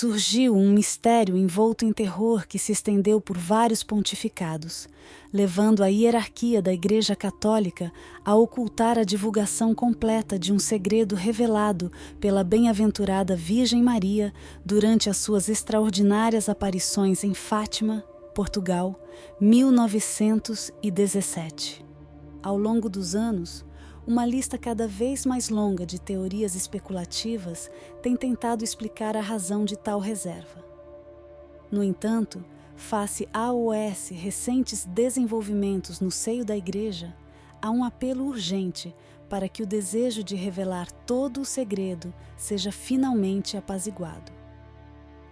Surgiu um mistério envolto em terror que se estendeu por vários pontificados, levando a hierarquia da Igreja Católica a ocultar a divulgação completa de um segredo revelado pela bem-aventurada Virgem Maria durante as suas extraordinárias aparições em Fátima, Portugal, 1917. Ao longo dos anos, uma lista cada vez mais longa de teorias especulativas tem tentado explicar a razão de tal reserva. No entanto, face aos recentes desenvolvimentos no seio da Igreja, há um apelo urgente para que o desejo de revelar todo o segredo seja finalmente apaziguado.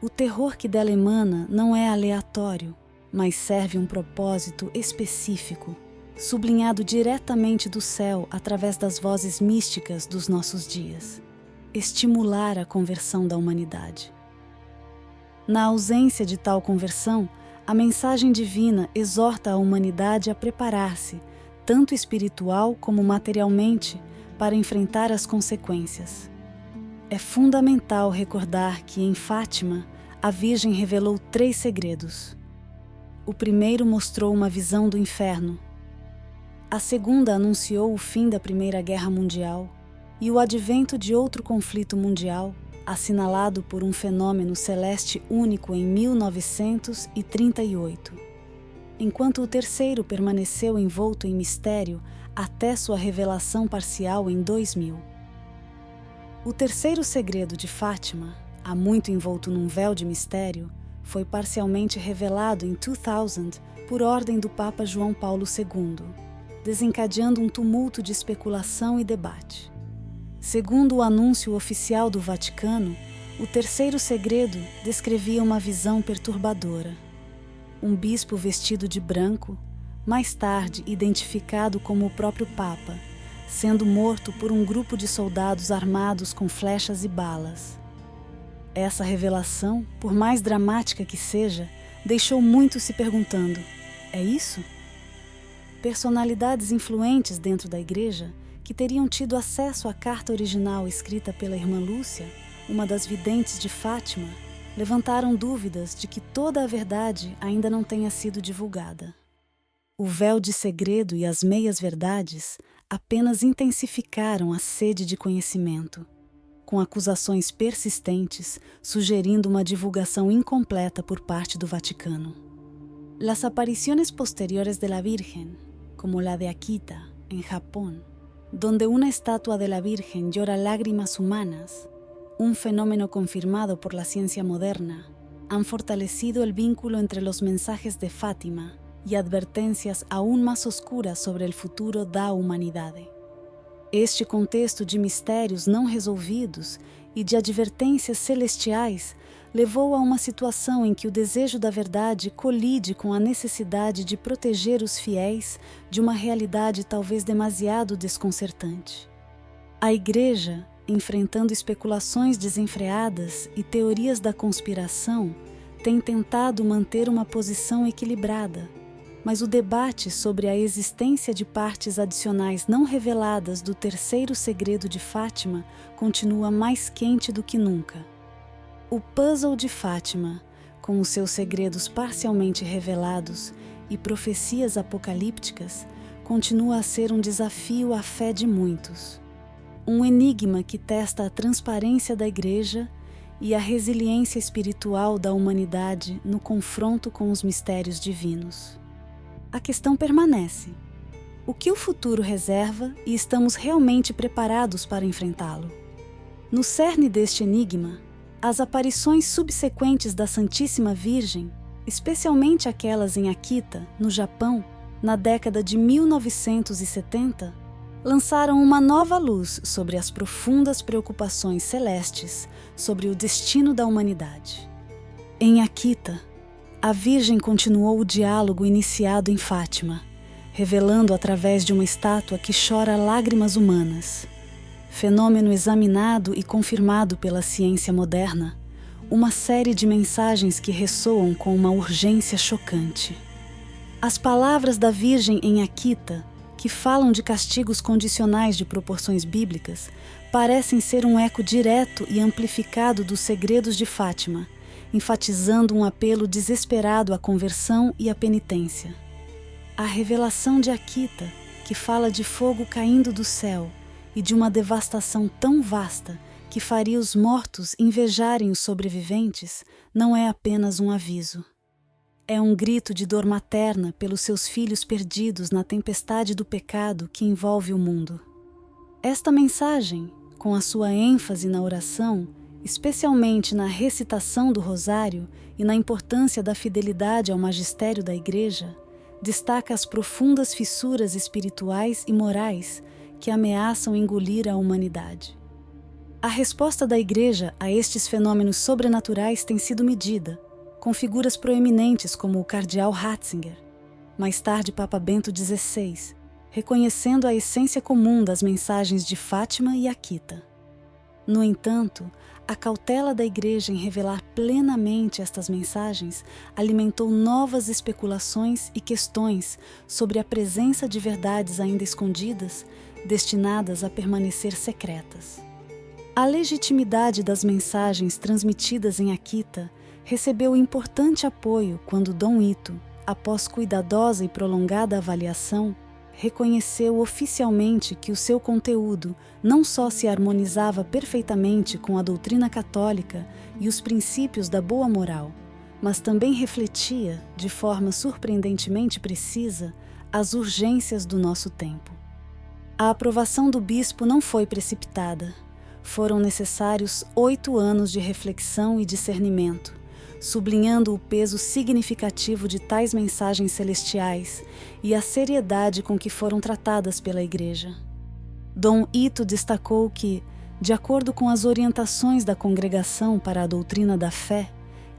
O terror que dela emana não é aleatório, mas serve um propósito específico, sublinhado diretamente do céu através das vozes místicas dos nossos dias: estimular a conversão da humanidade. Na ausência de tal conversão, a mensagem divina exorta a humanidade a preparar-se, tanto espiritual como materialmente, para enfrentar as consequências. É fundamental recordar que, em Fátima, a Virgem revelou 3 segredos. O primeiro mostrou uma visão do inferno. A segunda anunciou o fim da Primeira Guerra Mundial e o advento de outro conflito mundial, assinalado por um fenômeno celeste único em 1938, enquanto o terceiro permaneceu envolto em mistério até sua revelação parcial em 2000. O terceiro segredo de Fátima, há muito envolto num véu de mistério, foi parcialmente revelado em 2000 por ordem do Papa João Paulo II, desencadeando um tumulto de especulação e debate. Segundo o anúncio oficial do Vaticano, o terceiro segredo descrevia uma visão perturbadora. Um bispo vestido de branco, mais tarde identificado como o próprio Papa, sendo morto por um grupo de soldados armados com flechas e balas. Essa revelação, por mais dramática que seja, deixou muitos se perguntando: é isso? Personalidades influentes dentro da Igreja, que teriam tido acesso à carta original escrita pela irmã Lúcia, uma das videntes de Fátima, levantaram dúvidas de que toda a verdade ainda não tenha sido divulgada. O véu de segredo e as meias-verdades apenas intensificaram a sede de conhecimento, com acusações persistentes sugerindo uma divulgação incompleta por parte do Vaticano. Las apariciones posteriores de la Virgen, como la de Akita, en Japón, donde una estatua de la Virgen llora lágrimas humanas, un fenómeno confirmado por la ciencia moderna, han fortalecido el vínculo entre los mensajes de Fátima y advertencias aún más oscuras sobre el futuro da humanidade. Este contexto de mistérios não resolvidos e de advertências celestiais levou a uma situação em que o desejo da verdade colide com a necessidade de proteger os fiéis de uma realidade talvez demasiado desconcertante. A Igreja, enfrentando especulações desenfreadas e teorias da conspiração, tem tentado manter uma posição equilibrada, mas o debate sobre a existência de partes adicionais não reveladas do terceiro segredo de Fátima continua mais quente do que nunca. O puzzle de Fátima, com os seus segredos parcialmente revelados e profecias apocalípticas, continua a ser um desafio à fé de muitos. Um enigma que testa a transparência da Igreja e a resiliência espiritual da humanidade no confronto com os mistérios divinos. A questão permanece: o que o futuro reserva e estamos realmente preparados para enfrentá-lo? No cerne deste enigma, as aparições subsequentes da Santíssima Virgem, especialmente aquelas em Akita, no Japão, na década de 1970, lançaram uma nova luz sobre as profundas preocupações celestes sobre o destino da humanidade. Em Akita, a Virgem continuou o diálogo iniciado em Fátima, revelando através de uma estátua que chora lágrimas humanas. Fenômeno examinado e confirmado pela ciência moderna, uma série de mensagens que ressoam com uma urgência chocante. As palavras da Virgem em Akita, que falam de castigos condicionais de proporções bíblicas, parecem ser um eco direto e amplificado dos segredos de Fátima, enfatizando um apelo desesperado à conversão e à penitência. A revelação de Akita, que fala de fogo caindo do céu e de uma devastação tão vasta que faria os mortos invejarem os sobreviventes, não é apenas um aviso. É um grito de dor materna pelos seus filhos perdidos na tempestade do pecado que envolve o mundo. Esta mensagem, com a sua ênfase na oração, especialmente na recitação do rosário e na importância da fidelidade ao magistério da Igreja, destaca as profundas fissuras espirituais e morais que ameaçam engolir a humanidade. A resposta da Igreja a estes fenômenos sobrenaturais tem sido medida, com figuras proeminentes como o cardeal Ratzinger, mais tarde Papa Bento XVI, reconhecendo a essência comum das mensagens de Fátima e Akita. No entanto, a cautela da Igreja em revelar plenamente estas mensagens alimentou novas especulações e questões sobre a presença de verdades ainda escondidas, destinadas a permanecer secretas. A legitimidade das mensagens transmitidas em Akita recebeu importante apoio quando Dom Ito, após cuidadosa e prolongada avaliação, reconheceu oficialmente que o seu conteúdo não só se harmonizava perfeitamente com a doutrina católica e os princípios da boa moral, mas também refletia, de forma surpreendentemente precisa, as urgências do nosso tempo. A aprovação do bispo não foi precipitada. Foram necessários 8 anos de reflexão e discernimento, sublinhando o peso significativo de tais mensagens celestiais e a seriedade com que foram tratadas pela Igreja. Dom Ito destacou que, de acordo com as orientações da Congregação para a Doutrina da Fé,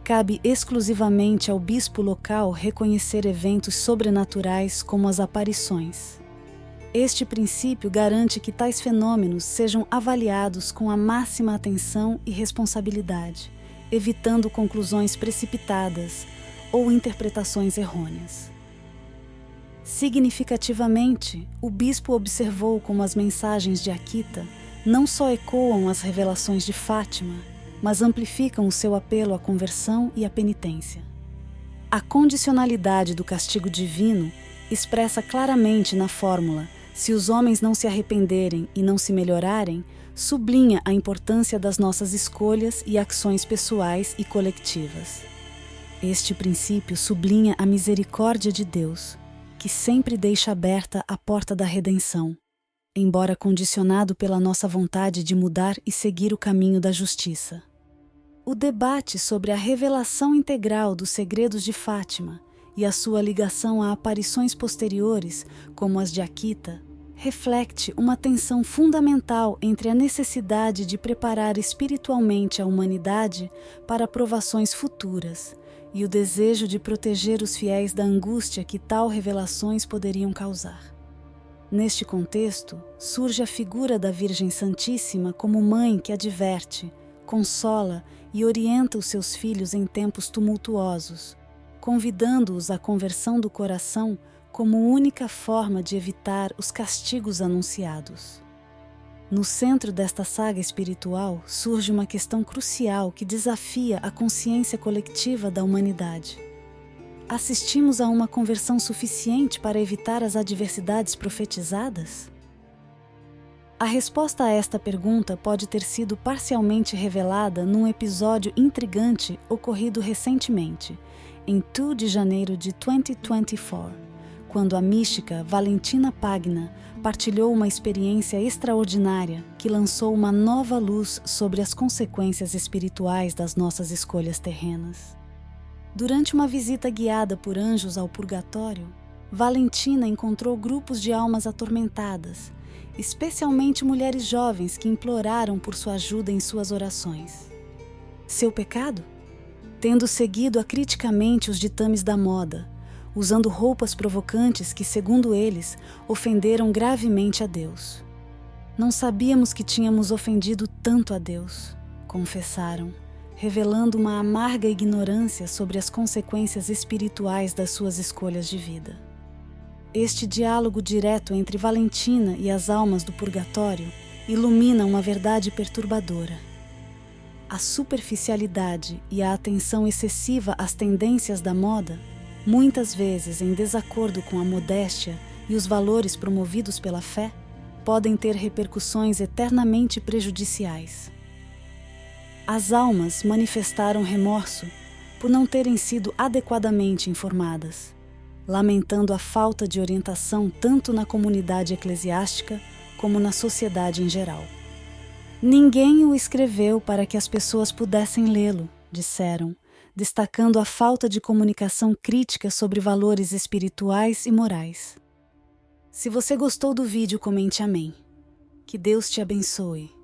cabe exclusivamente ao bispo local reconhecer eventos sobrenaturais como as aparições. Este princípio garante que tais fenômenos sejam avaliados com a máxima atenção e responsabilidade, evitando conclusões precipitadas ou interpretações errôneas. Significativamente, o bispo observou como as mensagens de Akita não só ecoam as revelações de Fátima, mas amplificam o seu apelo à conversão e à penitência. A condicionalidade do castigo divino expressa claramente na fórmula: se os homens não se arrependerem e não se melhorarem, sublinha a importância das nossas escolhas e ações pessoais e coletivas. Este princípio sublinha a misericórdia de Deus, que sempre deixa aberta a porta da redenção, embora condicionado pela nossa vontade de mudar e seguir o caminho da justiça. O debate sobre a revelação integral dos segredos de Fátima e a sua ligação a aparições posteriores, como as de Akita, reflete uma tensão fundamental entre a necessidade de preparar espiritualmente a humanidade para provações futuras e o desejo de proteger os fiéis da angústia que tal revelações poderiam causar. Neste contexto, surge a figura da Virgem Santíssima como mãe que adverte, consola e orienta os seus filhos em tempos tumultuosos, convidando-os à conversão do coração como única forma de evitar os castigos anunciados. No centro desta saga espiritual surge uma questão crucial que desafia a consciência coletiva da humanidade. Assistimos a uma conversão suficiente para evitar as adversidades profetizadas? A resposta a esta pergunta pode ter sido parcialmente revelada num episódio intrigante ocorrido recentemente, em 2 de janeiro de 2024. Quando a mística Valentina Pagna partilhou uma experiência extraordinária que lançou uma nova luz sobre as consequências espirituais das nossas escolhas terrenas. Durante uma visita guiada por anjos ao purgatório, Valentina encontrou grupos de almas atormentadas, especialmente mulheres jovens que imploraram por sua ajuda em suas orações. Seu pecado? Tendo seguido acriticamente os ditames da moda, usando roupas provocantes que, segundo eles, ofenderam gravemente a Deus. Não sabíamos que tínhamos ofendido tanto a Deus, confessaram, revelando uma amarga ignorância sobre as consequências espirituais das suas escolhas de vida. Este diálogo direto entre Valentina e as almas do purgatório ilumina uma verdade perturbadora. A superficialidade e a atenção excessiva às tendências da moda, muitas vezes em desacordo com a modéstia e os valores promovidos pela fé, podem ter repercussões eternamente prejudiciais. As almas manifestaram remorso por não terem sido adequadamente informadas, lamentando a falta de orientação tanto na comunidade eclesiástica como na sociedade em geral. Ninguém o escreveu para que as pessoas pudessem lê-lo, disseram, destacando a falta de comunicação crítica sobre valores espirituais e morais. Se você gostou do vídeo, comente amém. Que Deus te abençoe.